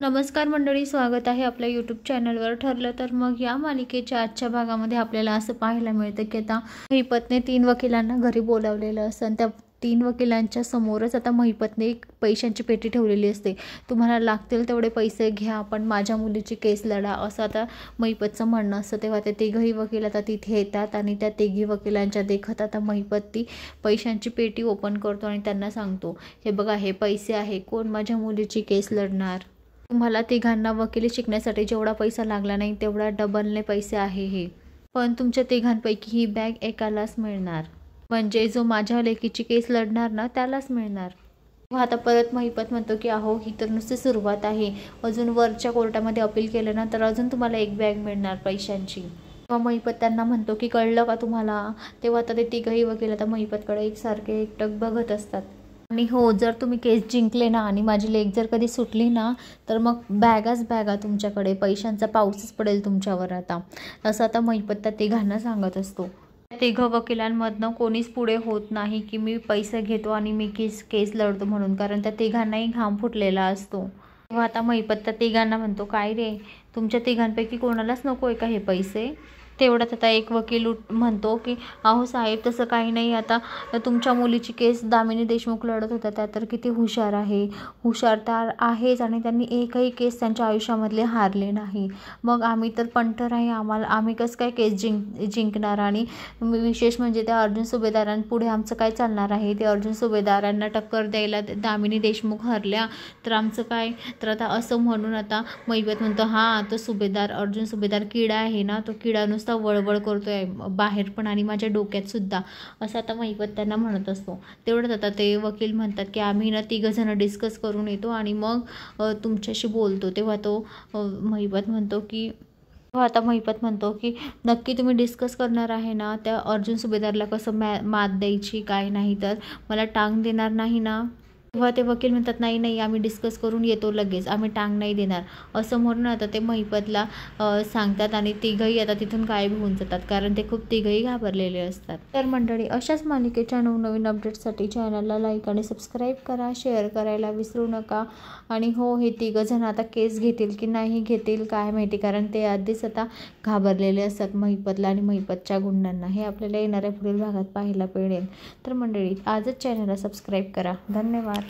नमस्कार मंडळी, स्वागत आहे आपल्या यूट्यूब चॅनलवर. ठरलं तर मग या मालिकेच्या आजच्या भागामध्ये आपल्याला असं पाहायला मिळतं की आता महिपतने 3 वकिलांना घरी बोलावलेलं असतं आणि त्या 3 वकिलांच्या समोरच आता महिपतने एक पैशांची पेटी ठेवलेली असते. तुम्हाला लागतील तेवढे पैसे घ्या, पण माझ्या मुलीची केस लढा, असं आता महिपतचं म्हणणं असतं. तेव्हा ते 3घही वकील आता तिथे येतात आणि त्या 3घी वकिलांच्या देखत आता महिपत ती पैशांची पेटी ओपन करतो आणि त्यांना सांगतो, हे बघा, हे पैसे आहे, कोण माझ्या मुलीची केस लढणार. तुम्हाला 3घांना वकिली शिकण्यासाठी जेवढा पैसा लागला नाही तेवढा डबलने पैसे आहे हे. पण तुमच्या 3घांपैकी ही बॅग एकालाच मिळणार, म्हणजे जो माझ्या लेकीची केस लढणार ना त्यालाच मिळणार. आता परत महिपत म्हणतो की अहो, ही तर नुसती सुरुवात आहे, अजून वरच्या कोर्टामध्ये अपील केलं ना तर अजून तुम्हाला एक बॅग मिळणार पैशांची. तेव्हा महिपत त्यांना म्हणतो की कळलं का तुम्हाला. तेव्हा आता ते 3घही वकील आता महिपतकडे एकसारखे एकटक बघत असतात. आणि हो, जर तुम्ही केस जिंकले ना आणि माझी लेक जर कधी सुटली ना तर मग बॅगाच बॅगा तुमच्याकडे, पैशांचा पाऊसच पडेल तुमच्यावर आता, असं आता महिपत त्या 3घांना सांगत असतो. 3घ वकिलांमधनं कोणीच पुढे होत नाही की मी पैसे घेतो आणि मी केस लढतो म्हणून, कारण त्या 3घांनाही घाम फुटलेला असतो. तेव्हा आता महिपत त्या 3घांना म्हणतो, काय रे, तुमच्या 3घांपैकी कोणालाच नको आहे का हे पैसे. तेवढ्यात आता एक वकील म्हणतो की अहो साहेब, तसं काही नाही, आता तुमच्या मुलीची केस दामिनी देशमुख लढत होत्या, त्या तर किती हुशार आहे, हुशार तर आहेच आणि त्यांनी एकही केस त्यांच्या आयुष्यामधले हारले नाही. मग आम्ही तर पंटर आहे, आम्ही कसं काय केस जिंकणार. आणि विशेष म्हणजे त्या अर्जुन सुभेदारांपुढे आमचं काय चालणार आहे. ते अर्जुन सुभेदारांना टक्कर द्यायला दामिनी देशमुख हरल्या तर आमचं काय. तर आता असं म्हणून आता महिपत म्हणतो, हां, तो सुभेदार, अर्जुन सुभेदार किडा आहे ना, तो किडा नुसता वळवळ करतोय बाहेर पण आणि माझ्या डोक्यात सुद्धा, असं आता महिपत त्यांना म्हणत असतो. तेवढंच आता ते वकील म्हणतात की आम्ही ना 3घजणं डिस्कस करून येतो आणि मग तुमच्याशी बोलतो. तेव्हा तो महिपत म्हणतो की आता महिपत म्हणतो की नक्की तुम्ही डिस्कस करणार आहे ना, त्या अर्जुन सुभेदारला कसं मात द्यायची, काय नाही तर मला टांग देणार नाही ना. तेव्हा ते वकील म्हणतात, नाही नाही, आम्ही डिस्कस करून येतो लगेच, आम्ही टांग नाही देणार, असं म्हणून आता ते महिपतला सांगतात आणि 3घही आता तिथून गायब होऊन जातात, कारण ते खूप 3घही घाबरलेले असतात. तर मंडळी, अशाच मालिकेच्या नवनवीन अपडेट्ससाठी चॅनलला लाईक आणि सबस्क्राईब करा, शेअर करायला विसरू नका. आणि हो, हे 3घजण आता केस घेतील की नाही घेतील काय माहिती, कारण ते आधीच आता घाबरलेले असतात महिपतला आणि महिपतच्या गुंडांना. हे आपल्याला येणाऱ्या पुढील भागात पाहायला मिळेल. तर मंडळी, आजच चॅनलला सबस्क्राईब करा. धन्यवाद.